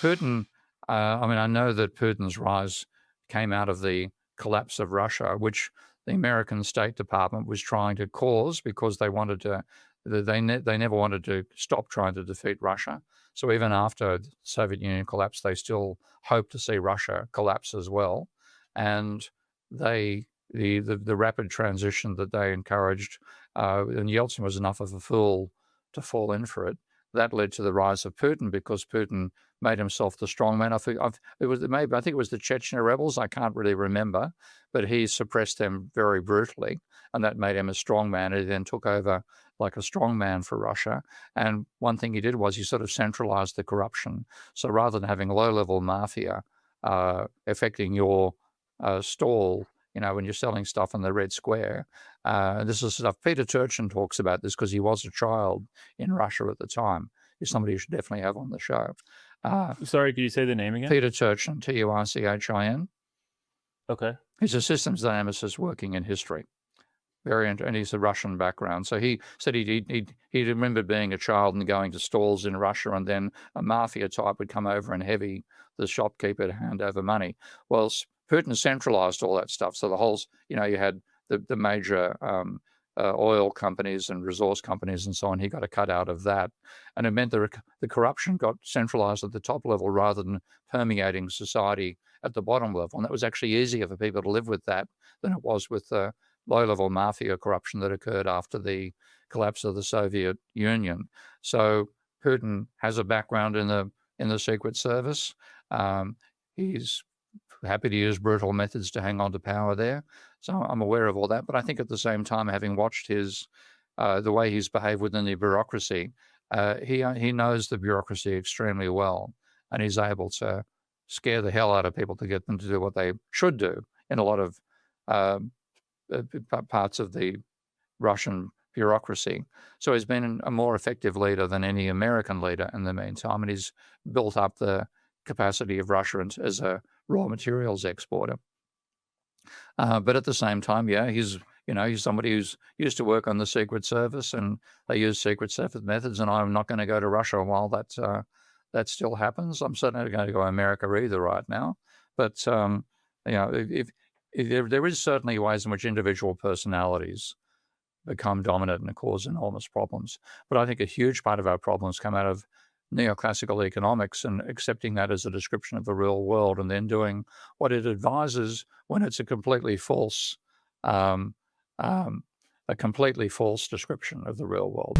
Putin, I know that Putin's rise came out of the collapse of Russia, which the American State Department was trying to cause because they wanted to, they never wanted to stop trying to defeat Russia. So even after the Soviet Union collapsed, they still hoped to see Russia collapse as well. And the rapid transition that they encouraged, and Yeltsin was enough of a fool to fall in for it. That led to the rise of Putin because Putin made himself the strongman. I think it was the Chechen rebels. I can't really remember, but he suppressed them very brutally, and that made him a strongman. He then took over like a strongman for Russia. And one thing he did was he sort of centralized the corruption. So rather than having low-level mafia affecting your stall, when you're selling stuff in the Red Square. This is stuff Peter Turchin talks about this because he was a child in Russia at the time. He's somebody you should definitely have on the show. Sorry, could you say the name again? Peter Turchin, Turchin. Okay. He's a systems dynamicist working in history. And he's a Russian background. So he said he remembered being a child and going to stalls in Russia, and then a mafia type would come over and heavy the shopkeeper to hand over money. Well, Putin centralized all that stuff. So the whole, you had the major oil companies and resource companies and so on. He got a cut out of that. And it meant the corruption got centralized at the top level rather than permeating society at the bottom level. And that was actually easier for people to live with that than it was with the low-level mafia corruption that occurred after the collapse of the Soviet Union. So Putin has a background in the Secret Service. He's happy to use brutal methods to hang on to power there. So I'm aware of all that. But I think at the same time, having watched the way he's behaved within the bureaucracy, he knows the bureaucracy extremely well, and he's able to scare the hell out of people to get them to do what they should do in a lot of parts of the Russian bureaucracy. So he's been a more effective leader than any American leader in the meantime, and he's built up the capacity of Russia as a raw materials exporter. But at the same time, he's somebody who's used to work on the Secret Service, and they use Secret Service methods, and I'm not going to go to Russia while that still happens. I'm certainly not going to go to America either right now. But if there is certainly ways in which individual personalities become dominant and cause enormous problems. But I think a huge part of our problems come out of neoclassical economics and accepting that as a description of the real world, and then doing what it advises when it's a completely false description of the real world.